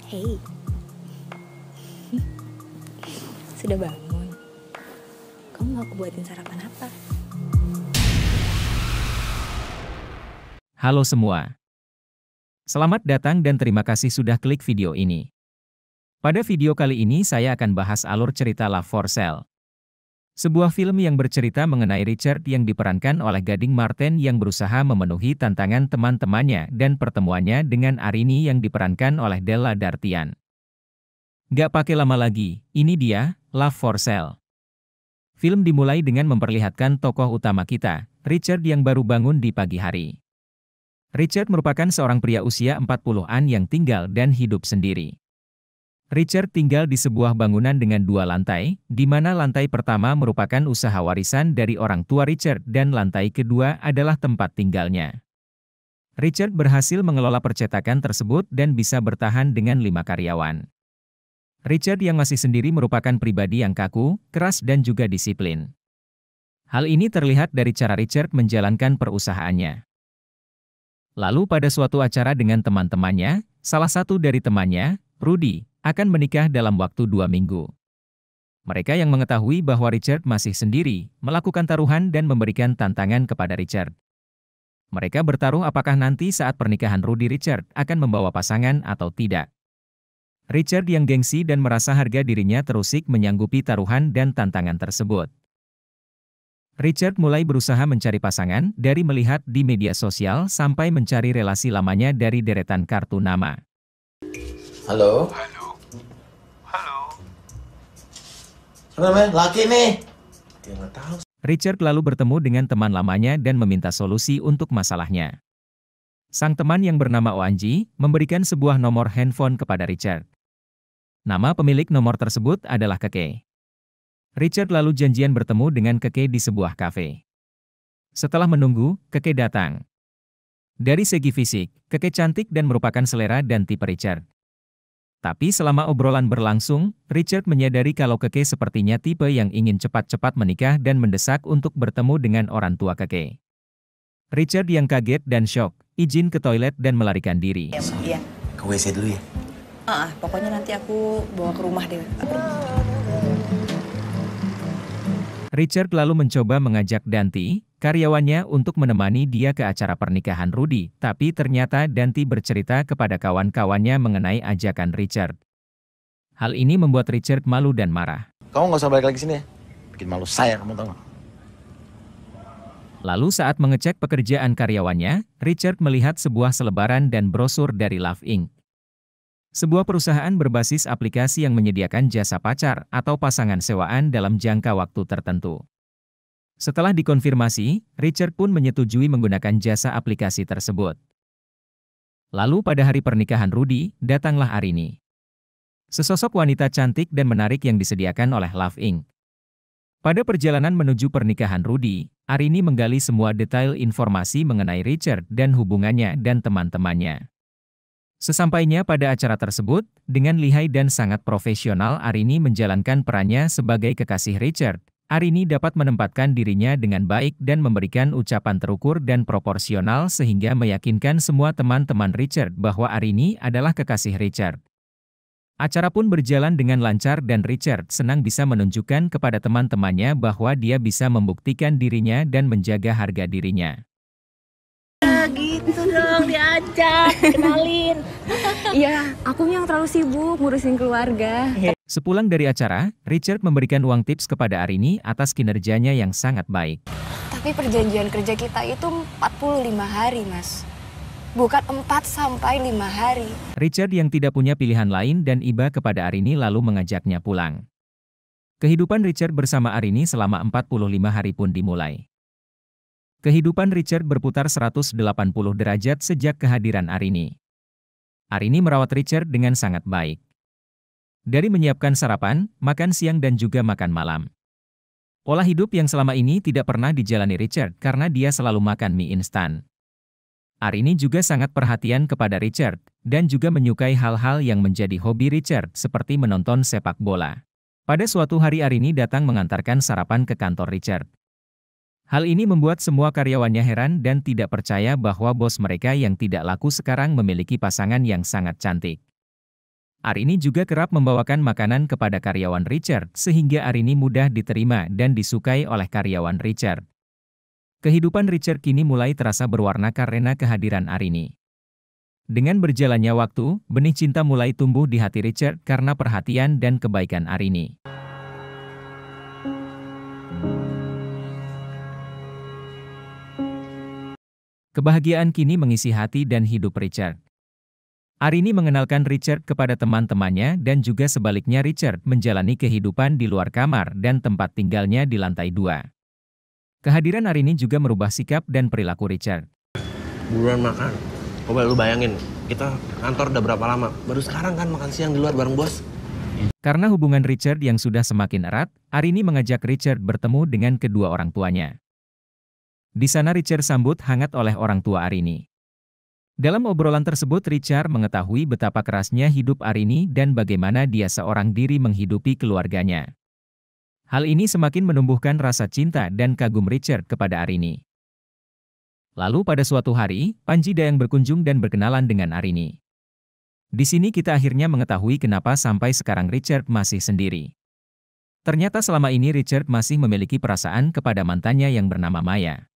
Hei, sudah bangun? Kamu mau aku buatin sarapan apa? Halo semua. Selamat datang dan terima kasih sudah klik video ini. Pada video kali ini saya akan bahas alur cerita Love for Sale. Sebuah film yang bercerita mengenai Richard yang diperankan oleh Gading Marten yang berusaha memenuhi tantangan teman-temannya dan pertemuannya dengan Arini yang diperankan oleh Della Dartian. Gak pakai lama lagi, ini dia, Love for Sale. Film dimulai dengan memperlihatkan tokoh utama kita, Richard yang baru bangun di pagi hari. Richard merupakan seorang pria usia 40-an yang tinggal dan hidup sendiri. Richard tinggal di sebuah bangunan dengan 2 lantai, di mana lantai pertama merupakan usaha warisan dari orang tua Richard dan lantai kedua adalah tempat tinggalnya. Richard berhasil mengelola percetakan tersebut dan bisa bertahan dengan 5 karyawan. Richard yang masih sendiri merupakan pribadi yang kaku, keras dan juga disiplin. Hal ini terlihat dari cara Richard menjalankan perusahaannya. Lalu pada suatu acara dengan teman-temannya, salah satu dari temannya, Rudy, akan menikah dalam waktu 2 minggu. Mereka yang mengetahui bahwa Richard masih sendiri, melakukan taruhan dan memberikan tantangan kepada Richard. Mereka bertaruh apakah nanti saat pernikahan Rudy Richard akan membawa pasangan atau tidak. Richard yang gengsi dan merasa harga dirinya terusik menyanggupi taruhan dan tantangan tersebut. Richard mulai berusaha mencari pasangan dari melihat di media sosial sampai mencari relasi lamanya dari deretan kartu nama. Halo? Siapa namanya? Laki nih. Dia nggak tahu. Richard lalu bertemu dengan teman lamanya dan meminta solusi untuk masalahnya. Sang teman yang bernama Oanji memberikan sebuah nomor handphone kepada Richard. Nama pemilik nomor tersebut adalah Keke. Richard lalu janjian bertemu dengan Keke di sebuah kafe. Setelah menunggu, Keke datang. Dari segi fisik, Keke cantik dan merupakan selera dan tipe Richard. Tapi selama obrolan berlangsung, Richard menyadari kalau Keke sepertinya tipe yang ingin cepat-cepat menikah dan mendesak untuk bertemu dengan orang tua Keke. Richard yang kaget dan syok, izin ke toilet dan melarikan diri. Iya. Ke WC dulu ya? Pokoknya nanti aku bawa ke rumah deh. Richard lalu mencoba mengajak Danti, karyawannya untuk menemani dia ke acara pernikahan Rudy, tapi ternyata Danti bercerita kepada kawan-kawannya mengenai ajakan Richard. Hal ini membuat Richard malu dan marah. Kamu nggak usah balik lagi sini ya? Bikin malu saya, kamu tahu nggak? Lalu saat mengecek pekerjaan karyawannya, Richard melihat sebuah selebaran dan brosur dari Love Inc. Sebuah perusahaan berbasis aplikasi yang menyediakan jasa pacar atau pasangan sewaan dalam jangka waktu tertentu. Setelah dikonfirmasi, Richard pun menyetujui menggunakan jasa aplikasi tersebut. Lalu pada hari pernikahan Rudy, datanglah Arini. Sesosok wanita cantik dan menarik yang disediakan oleh Love Inc. Pada perjalanan menuju pernikahan Rudy, Arini menggali semua detail informasi mengenai Richard dan hubungannya dan teman-temannya. Sesampainya pada acara tersebut, dengan lihai dan sangat profesional Arini menjalankan perannya sebagai kekasih Richard. Arini dapat menempatkan dirinya dengan baik dan memberikan ucapan terukur dan proporsional sehingga meyakinkan semua teman-teman Richard bahwa Arini adalah kekasih Richard. Acara pun berjalan dengan lancar dan Richard senang bisa menunjukkan kepada teman-temannya bahwa dia bisa membuktikan dirinya dan menjaga harga dirinya. Gitu dong, diajak, kenalin. Iya, aku yang terlalu sibuk ngurusin keluarga. Sepulang dari acara, Richard memberikan uang tips kepada Arini atas kinerjanya yang sangat baik. Tapi perjanjian kerja kita itu 45 hari, Mas. Bukan 4-5 hari. Richard yang tidak punya pilihan lain dan iba kepada Arini lalu mengajaknya pulang. Kehidupan Richard bersama Arini selama 45 hari pun dimulai. Kehidupan Richard berputar 180 derajat sejak kehadiran Arini. Arini merawat Richard dengan sangat baik. Dari menyiapkan sarapan, makan siang dan juga makan malam. Pola hidup yang selama ini tidak pernah dijalani Richard karena dia selalu makan mie instan. Arini juga sangat perhatian kepada Richard, dan juga menyukai hal-hal yang menjadi hobi Richard seperti menonton sepak bola. Pada suatu hari Arini datang mengantarkan sarapan ke kantor Richard. Hal ini membuat semua karyawannya heran dan tidak percaya bahwa bos mereka yang tidak laku sekarang memiliki pasangan yang sangat cantik. Arini juga kerap membawakan makanan kepada karyawan Richard sehingga Arini mudah diterima dan disukai oleh karyawan Richard. Kehidupan Richard kini mulai terasa berwarna karena kehadiran Arini. Dengan berjalannya waktu, benih cinta mulai tumbuh di hati Richard karena perhatian dan kebaikan Arini. Kebahagiaan kini mengisi hati dan hidup Richard. Arini mengenalkan Richard kepada teman-temannya dan juga sebaliknya Richard menjalani kehidupan di luar kamar dan tempat tinggalnya di lantai 2. Kehadiran Arini juga merubah sikap dan perilaku Richard. Buruan makan. Coba lu bayangin, kita kantor udah berapa lama? Baru sekarang kan makan siang di luar bareng bos. Karena hubungan Richard yang sudah semakin erat, Arini mengajak Richard bertemu dengan kedua orang tuanya. Di sana Richard sambut hangat oleh orang tua Arini. Dalam obrolan tersebut Richard mengetahui betapa kerasnya hidup Arini dan bagaimana dia seorang diri menghidupi keluarganya. Hal ini semakin menumbuhkan rasa cinta dan kagum Richard kepada Arini. Lalu pada suatu hari, Panji Dayang berkunjung dan berkenalan dengan Arini. Di sini kita akhirnya mengetahui kenapa sampai sekarang Richard masih sendiri. Ternyata selama ini Richard masih memiliki perasaan kepada mantannya yang bernama Maya.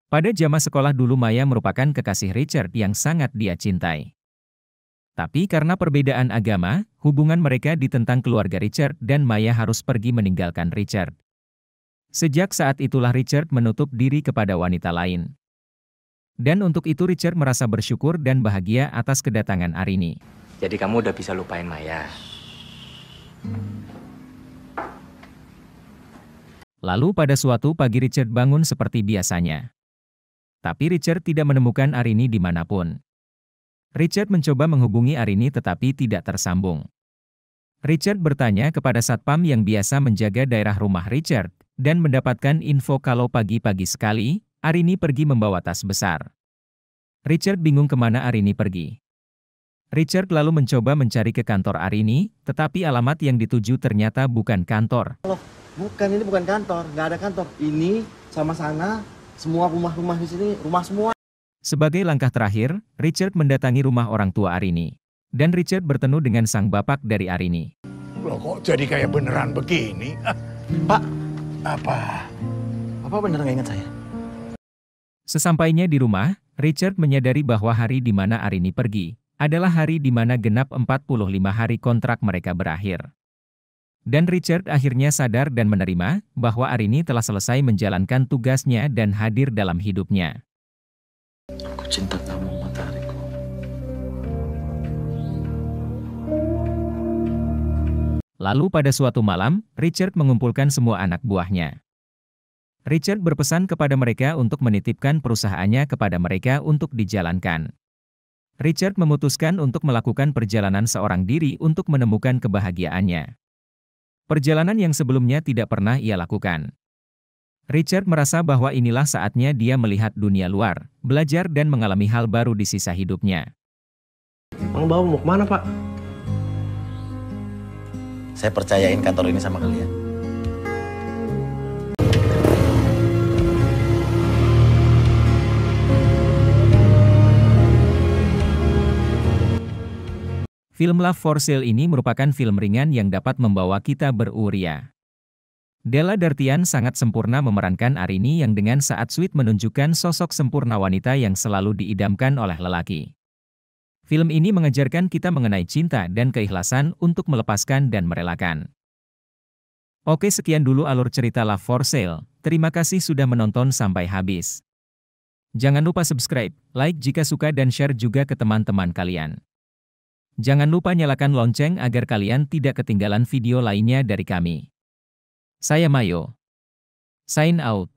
Pada zaman sekolah dulu Maya merupakan kekasih Richard yang sangat dia cintai. Tapi karena perbedaan agama, hubungan mereka ditentang keluarga Richard dan Maya harus pergi meninggalkan Richard. Sejak saat itulah Richard menutup diri kepada wanita lain. Dan untuk itu Richard merasa bersyukur dan bahagia atas kedatangan Arini. Jadi kamu udah bisa lupain Maya? Lalu pada suatu pagi Richard bangun seperti biasanya. Tapi Richard tidak menemukan Arini dimanapun. Richard mencoba menghubungi Arini tetapi tidak tersambung. Richard bertanya kepada satpam yang biasa menjaga daerah rumah Richard, dan mendapatkan info kalau pagi-pagi sekali, Arini pergi membawa tas besar. Richard bingung kemana Arini pergi. Richard lalu mencoba mencari ke kantor Arini, tetapi alamat yang dituju ternyata bukan kantor. Loh, bukan, ini bukan kantor, nggak ada kantor. Ini sama sana. Semua rumah-rumah di sini, rumah semua. Sebagai langkah terakhir, Richard mendatangi rumah orang tua Arini. Dan Richard bertemu dengan sang bapak dari Arini. Loh kok jadi kayak beneran begini? Pak, Apa? Bapak bener nggak ingat saya? Sesampainya di rumah, Richard menyadari bahwa hari di mana Arini pergi, adalah hari di mana genap 45 hari kontrak mereka berakhir. Dan Richard akhirnya sadar dan menerima bahwa Arini telah selesai menjalankan tugasnya dan hadir dalam hidupnya. Aku cinta kamu, matahariku. Lalu pada suatu malam, Richard mengumpulkan semua anak buahnya. Richard berpesan kepada mereka untuk menitipkan perusahaannya kepada mereka untuk dijalankan. Richard memutuskan untuk melakukan perjalanan seorang diri untuk menemukan kebahagiaannya. Perjalanan yang sebelumnya tidak pernah ia lakukan. Richard merasa bahwa inilah saatnya dia melihat dunia luar, belajar dan mengalami hal baru di sisa hidupnya. Bang Bawa mau kemana Pak? Saya percayain kantor ini sama kalian. Film Love for Sale ini merupakan film ringan yang dapat membawa kita beruria. Della Dartian sangat sempurna memerankan Arini yang dengan saat sweet menunjukkan sosok sempurna wanita yang selalu diidamkan oleh lelaki. Film ini mengajarkan kita mengenai cinta dan keikhlasan untuk melepaskan dan merelakan. Oke, sekian dulu alur cerita Love for Sale. Terima kasih sudah menonton sampai habis. Jangan lupa subscribe, like jika suka dan share juga ke teman-teman kalian. Jangan lupa nyalakan lonceng agar kalian tidak ketinggalan video lainnya dari kami. Saya Mayo. Sign out.